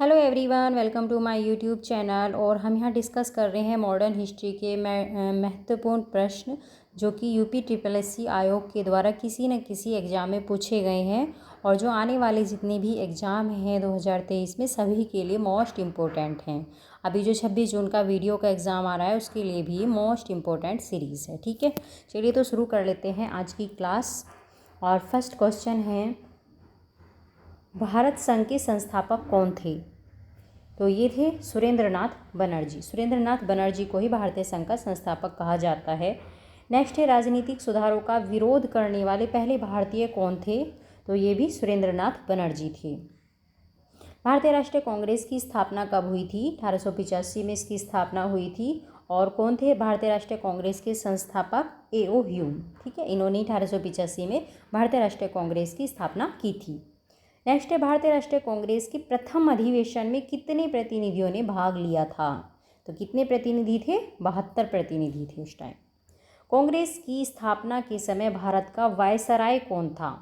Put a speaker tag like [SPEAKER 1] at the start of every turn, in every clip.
[SPEAKER 1] Hello everyone, welcome to my YouTube channel. और हम यहाँ डिस्कस कर रहे हैं मॉडर्न हिस्ट्री के महत्वपूर्ण प्रश्न जो कि यूपी ट्रिपल एससी आयोग के द्वारा किसी न किसी एग्ज़ाम में पूछे गए हैं और जो आने वाले जितने भी एग्ज़ाम हैं 2023 में सभी के लिए मोस्ट इम्पोर्टेंट हैं। अभी जो 26 जून का वीडियो का एग्ज़ाम आ रहा है उसके लिए भी मोस्ट इम्पोर्टेंट सीरीज़ है। ठीक है, चलिए तो शुरू कर लेते हैं आज की क्लास। और फर्स्ट क्वेश्चन है, भारत संघ के संस्थापक कौन थे? तो ये थे सुरेंद्रनाथ बनर्जी। सुरेंद्रनाथ बनर्जी को ही भारतीय संघ का संस्थापक कहा जाता है। नेक्स्ट है, राजनीतिक सुधारों का विरोध करने वाले पहले भारतीय कौन थे? तो ये भी सुरेंद्रनाथ बनर्जी थे। भारतीय राष्ट्रीय कांग्रेस की स्थापना कब हुई थी? 1885 में इसकी स्थापना हुई थी। और कौन थे भारतीय राष्ट्रीय कांग्रेस के संस्थापक? A.O. ह्यूम। ठीक है, इन्होंने 1885 में भारतीय राष्ट्रीय कांग्रेस की स्थापना की थी। नेक्स्ट है, भारतीय राष्ट्रीय कांग्रेस के प्रथम अधिवेशन में कितने प्रतिनिधियों ने भाग लिया था? तो कितने प्रतिनिधि थे? 72 प्रतिनिधि थे उस टाइम। कांग्रेस की स्थापना के समय भारत का वायसराय कौन था?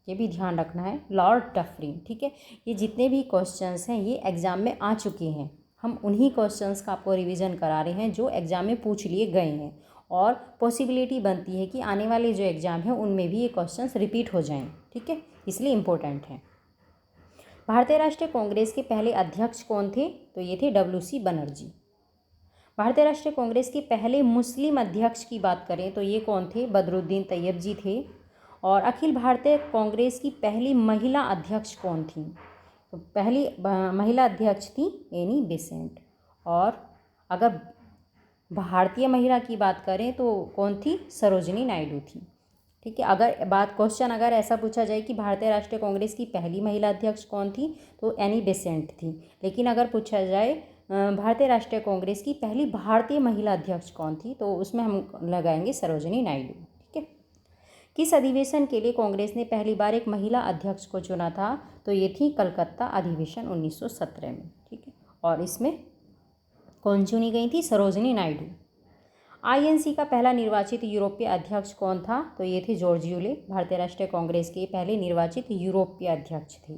[SPEAKER 1] ये भी ध्यान रखना है, लॉर्ड डफरिन। ठीक है, ये जितने भी क्वेश्चंस हैं ये एग्जाम में आ चुके हैं। हम उन्हीं क्वेश्चंस का आपको रिवीजन करा रहे हैं जो एग्जाम में पूछ लिए गए हैं और पॉसिबिलिटी बनती है कि आने वाले जो एग्जाम हैं उनमें भी ये क्वेश्चंस रिपीट हो जाएं। ठीक है, इसलिए इम्पोर्टेंट है। भारतीय राष्ट्रीय कांग्रेस के पहले अध्यक्ष कौन थे? तो ये थे WC बनर्जी। भारतीय राष्ट्रीय कांग्रेस के पहले मुस्लिम अध्यक्ष की बात करें तो ये कौन थे? बदरुद्दीन तैयब जी थे। और अखिल भारतीय कांग्रेस की पहली महिला अध्यक्ष कौन थी? तो पहली महिला अध्यक्ष थी एनी बेसेंट। और अगर भारतीय महिला की बात करें तो कौन थी? सरोजिनी नायडू थी। ठीक है, क्वेश्चन अगर ऐसा पूछा जाए कि भारतीय राष्ट्रीय कांग्रेस की पहली महिला अध्यक्ष कौन थी तो एनी बेसेंट थी। लेकिन अगर पूछा जाए भारतीय राष्ट्रीय कांग्रेस की पहली भारतीय महिला अध्यक्ष कौन थी तो उसमें हम लगाएंगे सरोजिनी नायडू। ठीक है, किस अधिवेशन के लिए कांग्रेस ने पहली बार एक महिला अध्यक्ष को चुना था? तो ये थी कलकत्ता अधिवेशन 1917 में। ठीक है, और इसमें कौन चुनी गई थी? सरोजिनी नायडू। INC का पहला निर्वाचित यूरोपीय अध्यक्ष कौन था? तो ये थे जॉर्ज यूले। भारतीय राष्ट्रीय कांग्रेस के पहले निर्वाचित यूरोपीय अध्यक्ष थे।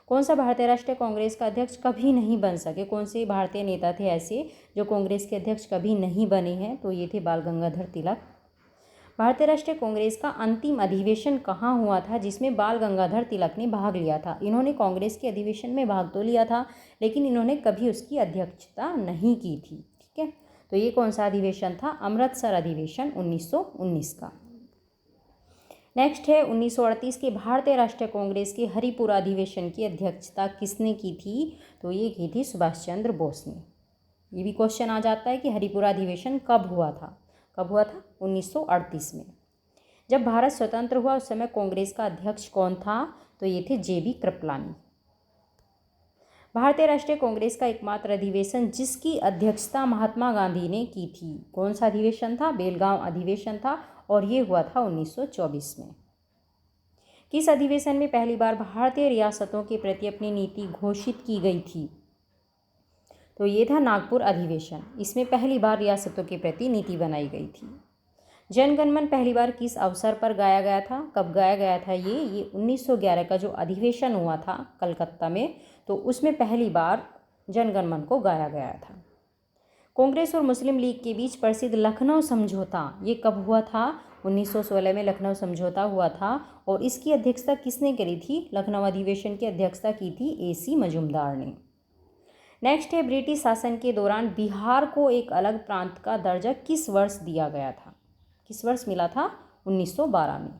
[SPEAKER 1] कौन सा भारतीय राष्ट्रीय कांग्रेस का अध्यक्ष कभी नहीं बन सके? कौन से भारतीय नेता थे ऐसे जो कांग्रेस के अध्यक्ष कभी नहीं बने हैं? तो ये थे बाल गंगाधर तिलक। भारतीय राष्ट्रीय कांग्रेस का अंतिम अधिवेशन कहाँ हुआ था जिसमें बाल गंगाधर तिलक ने भाग लिया था? इन्होंने कांग्रेस के अधिवेशन में भाग तो लिया था लेकिन इन्होंने कभी उसकी अध्यक्षता नहीं की थी। ठीक है, तो ये कौन सा अधिवेशन था? अमृतसर अधिवेशन 1919 का। नेक्स्ट है, 1938 के भारतीय राष्ट्रीय कांग्रेस के हरिपुरा अधिवेशन की अध्यक्षता किसने की थी? तो ये की थी सुभाष चंद्र बोस ने। ये भी क्वेश्चन आ जाता है कि हरिपुरा अधिवेशन कब हुआ था? 1938 में। जब भारत स्वतंत्र हुआ उस समय कांग्रेस का अध्यक्ष कौन था? तो ये थे JB कृपलानी। भारतीय राष्ट्रीय कांग्रेस का एकमात्र अधिवेशन जिसकी अध्यक्षता महात्मा गांधी ने की थी, कौन सा अधिवेशन था? बेलगांव अधिवेशन था और ये हुआ था 1924 में। किस अधिवेशन में पहली बार भारतीय रियासतों के प्रति अपनी नीति घोषित की गई थी? तो ये था नागपुर अधिवेशन। इसमें पहली बार रियासतों के प्रति नीति बनाई गई थी। जनगणमन पहली बार किस अवसर पर गाया गया था? कब गाया गया था? ये 1911 का जो अधिवेशन हुआ था कलकत्ता में, तो उसमें पहली बार जनगणमन को गाया गया था। कांग्रेस और मुस्लिम लीग के बीच प्रसिद्ध लखनऊ समझौता ये कब हुआ था? 1916 में लखनऊ समझौता हुआ था और इसकी अध्यक्षता किसने करी थी? लखनऊ अधिवेशन की अध्यक्षता की थी AC मजुमदार ने। नेक्स्ट है, ब्रिटिश शासन के दौरान बिहार को एक अलग प्रांत का दर्जा किस वर्ष दिया गया था? किस वर्ष मिला था? 1912 में।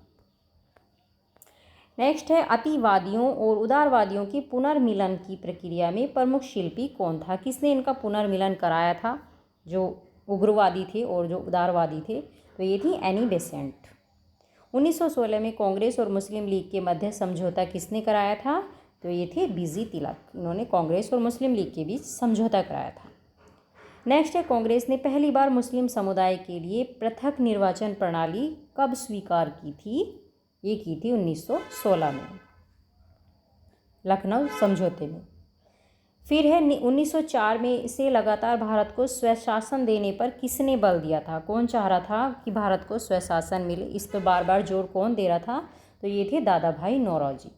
[SPEAKER 1] नेक्स्ट है, अतिवादियों और उदारवादियों के पुनर्मिलन की प्रक्रिया में प्रमुख शिल्पी कौन था? किसने इनका पुनर्मिलन कराया था? जो उग्रवादी थे और जो उदारवादी थे, तो ये थी एनी बेसेंट। 1916 में कांग्रेस और मुस्लिम लीग के मध्य समझौता किसने कराया था? तो ये थे BG तिलक। इन्होंने कांग्रेस और मुस्लिम लीग के बीच समझौता कराया था। नेक्स्ट है, कांग्रेस ने पहली बार मुस्लिम समुदाय के लिए पृथक निर्वाचन प्रणाली कब स्वीकार की थी? ये की थी 1916 में, लखनऊ समझौते में। फिर है, 1904 में से लगातार भारत को स्वशासन देने पर किसने बल दिया था? कौन चाह रहा था कि भारत को स्वशासन मिले? इस पर बार बार जोर कौन दे रहा था? तो ये थे दादा भाई नौरोजी।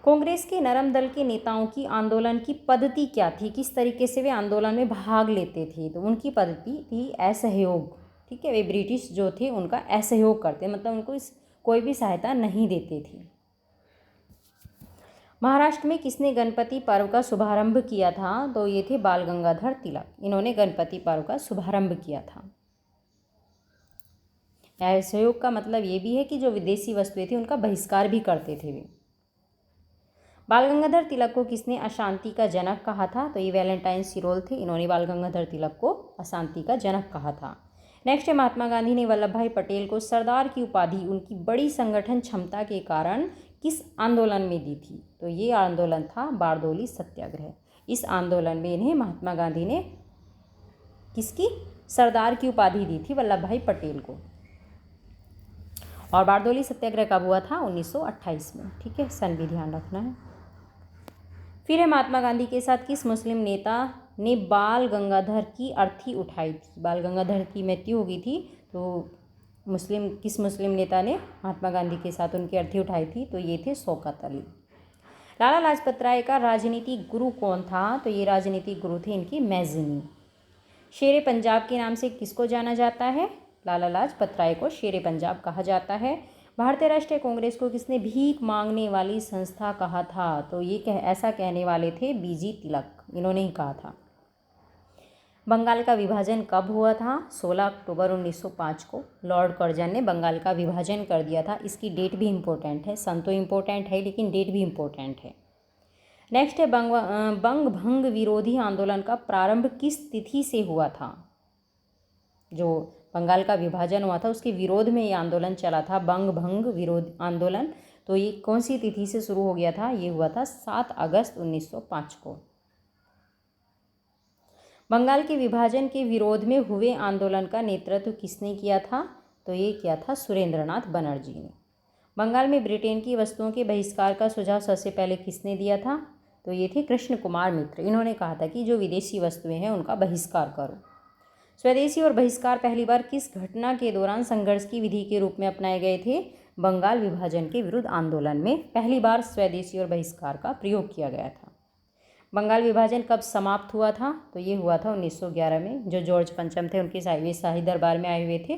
[SPEAKER 1] कांग्रेस के नरम दल के नेताओं की आंदोलन की पद्धति क्या थी, किस तरीके से वे आंदोलन में भाग लेते थे? तो उनकी पद्धति थी असहयोग। ठीक है, वे ब्रिटिश जो थे उनका असहयोग करते, मतलब उनको कोई भी सहायता नहीं देते थे। महाराष्ट्र में किसने गणपति पर्व का शुभारंभ किया था? तो ये थे बाल गंगाधर तिलक। इन्होंने गणपति पर्व का शुभारंभ किया था। असहयोग का मतलब ये भी है कि जो विदेशी वस्तुएं थी उनका बहिष्कार भी करते थे वे। बाल गंगाधर तिलक को किसने अशांति का जनक कहा था? तो ये वैलेंटाइन सिरोल थे। इन्होंने बाल गंगाधर तिलक को अशांति का जनक कहा था। नेक्स्ट है, महात्मा गांधी ने वल्लभ भाई पटेल को सरदार की उपाधि उनकी बड़ी संगठन क्षमता के कारण किस आंदोलन में दी थी? तो ये आंदोलन था बारदोली सत्याग्रह। इस आंदोलन में इन्हें महात्मा गांधी ने किसकी सरदार की उपाधि दी थी? वल्लभ भाई पटेल को। और बारदोली सत्याग्रह कब हुआ था? 1928 में। ठीक है, सन भी ध्यान रखना है। फिर है, महात्मा गांधी के साथ किस मुस्लिम नेता ने बाल गंगाधर की अर्थी उठाई थी? बाल गंगाधर की मृत्यु हो गई थी, तो किस मुस्लिम नेता ने महात्मा गांधी के साथ उनकी अर्थी उठाई थी? तो ये थे शौकत अली। लाला लाजपत राय का राजनीतिक गुरु कौन था? तो ये राजनीतिक गुरु थे इनकी मैज़नी। शेरे पंजाब के नाम से किसको जाना जाता है? लाला लाजपत राय को शेरे पंजाब कहा जाता है। भारतीय राष्ट्रीय कांग्रेस को किसने भीख मांगने वाली संस्था कहा था? तो ये ऐसा कहने वाले थे बीजी तिलक। इन्होंने ही कहा था। बंगाल का विभाजन कब हुआ था? 16 अक्टूबर 1905 को लॉर्ड कर्जन ने बंगाल का विभाजन कर दिया था। इसकी डेट भी इम्पोर्टेंट है, सन तो इम्पोर्टेंट है लेकिन डेट भी इम्पोर्टेंट है। नेक्स्ट है, बंग भंग विरोधी आंदोलन का प्रारंभ किस तिथि से हुआ था? जो बंगाल का विभाजन हुआ था उसके विरोध में ये आंदोलन चला था, बंग भंग विरोध आंदोलन। तो ये कौन सी तिथि से शुरू हो गया था? ये हुआ था 7 अगस्त 1905 को। बंगाल के विभाजन के विरोध में हुए आंदोलन का नेतृत्व किसने किया था? तो ये किया था सुरेंद्रनाथ बनर्जी ने। बंगाल में ब्रिटेन की वस्तुओं के बहिष्कार का सुझाव सबसे पहले किसने दिया था? तो ये थे कृष्ण कुमार मित्र। इन्होंने कहा था कि जो विदेशी वस्तुएं हैं उनका बहिष्कार करो। स्वदेशी और बहिष्कार पहली बार किस घटना के दौरान संघर्ष की विधि के रूप में अपनाए गए थे? बंगाल विभाजन के विरुद्ध आंदोलन में पहली बार स्वदेशी और बहिष्कार का प्रयोग किया गया था। बंगाल विभाजन कब समाप्त हुआ था? तो ये हुआ था 1911 में। जो जॉर्ज पंचम थे उनके शाही दरबार में आए हुए थे,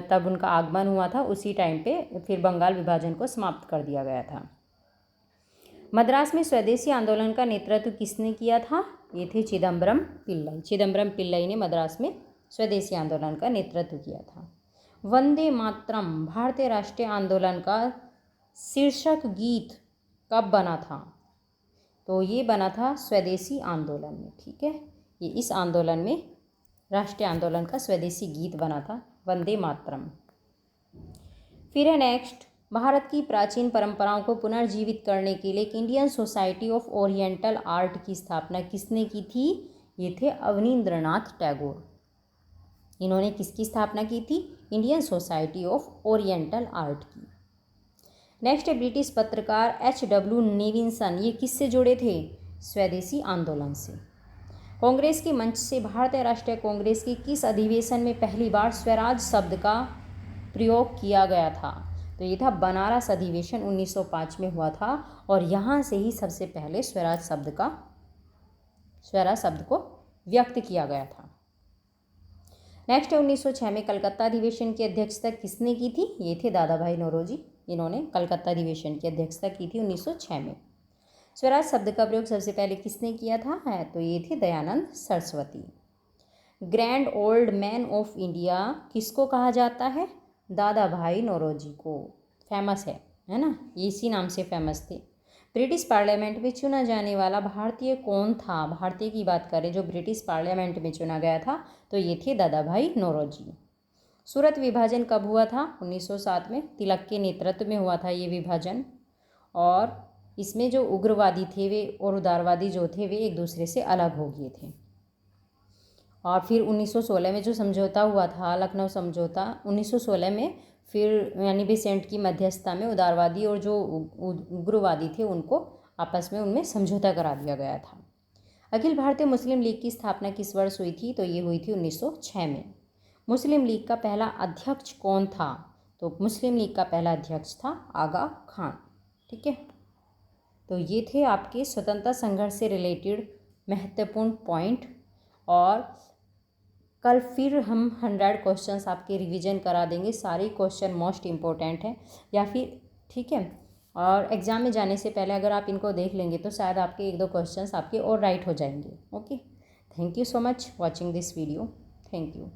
[SPEAKER 1] तब उनका आगमन हुआ था। उसी टाइम पे फिर बंगाल विभाजन को समाप्त कर दिया गया था। मद्रास में स्वदेशी आंदोलन का नेतृत्व किसने किया था? ये थे चिदम्बरम पिल्लई। चिदम्बरम पिल्लई ने मद्रास में स्वदेशी आंदोलन का नेतृत्व किया था। वंदे मातरम भारतीय राष्ट्रीय आंदोलन का शीर्षक गीत कब बना था? तो ये बना था स्वदेशी आंदोलन में। ठीक है, ये इस आंदोलन में राष्ट्रीय आंदोलन का स्वदेशी गीत बना था, वंदे मातरम। फिर है नेक्स्ट, भारत की प्राचीन परंपराओं को पुनर्जीवित करने के लिए Indian society of oriental art की स्थापना किसने की थी? ये थे अवनींद्रनाथ टैगोर। इन्होंने किसकी स्थापना की थी? Indian society of oriental art की। नेक्स्ट है, ब्रिटिश पत्रकार H.W. नेविंसन, ये किससे जुड़े थे? स्वदेशी आंदोलन से। कांग्रेस के मंच से भारतीय राष्ट्रीय कांग्रेस के किस अधिवेशन में पहली बार स्वराज शब्द का प्रयोग किया गया था? तो ये था बनारस अधिवेशन 1905 में हुआ था, और यहाँ से ही सबसे पहले स्वराज शब्द को व्यक्त किया गया था। नेक्स्ट है, 1906 में कलकत्ता अधिवेशन की अध्यक्षता किसने की थी? ये थे दादा भाई नौरोजी। इन्होंने कलकत्ता अधिवेशन की अध्यक्षता की थी 1906 में। स्वराज शब्द का प्रयोग सबसे पहले किसने किया था? तो ये थे Dayanand Saraswati. Grand old man of India किसको कहा जाता है? दादा भाई नौरोजी को। फेमस है ना, इसी नाम से फेमस थे। ब्रिटिश पार्लियामेंट में चुना जाने वाला भारतीय कौन था? भारतीय की बात करें जो ब्रिटिश पार्लियामेंट में चुना गया था, तो ये थे दादा भाई नौरोजी। सूरत विभाजन कब हुआ था? 1907 में। तिलक के नेतृत्व में हुआ था ये विभाजन, और इसमें जो उग्रवादी थे वे और उदारवादी जो थे वे एक दूसरे से अलग हो गए थे। और फिर 1916 में जो समझौता हुआ था, लखनऊ समझौता 1916 में, फिर यानी बेसेंट की मध्यस्थता में उदारवादी और जो उग्रवादी थे उनको आपस में उनमें समझौता करा दिया गया था। अखिल भारतीय मुस्लिम लीग की स्थापना किस वर्ष हुई थी? तो ये हुई थी 1906 में। मुस्लिम लीग का पहला अध्यक्ष कौन था? तो मुस्लिम लीग का पहला अध्यक्ष था आगा खान। ठीक है। तो ये थे आपके स्वतंत्रता संघर्ष से रिलेटेड महत्वपूर्ण पॉइंट। और कल फिर हम 100 क्वेश्चंस आपके रिवीजन करा देंगे। सारे क्वेश्चन मोस्ट इम्पोर्टेंट हैं, या फिर ठीक है। और एग्ज़ाम में जाने से पहले अगर आप इनको देख लेंगे तो शायद आपके 1-2 क्वेश्चंस आपके और राइट हो जाएंगे। Okay, thank you so much watching this video. Thank you.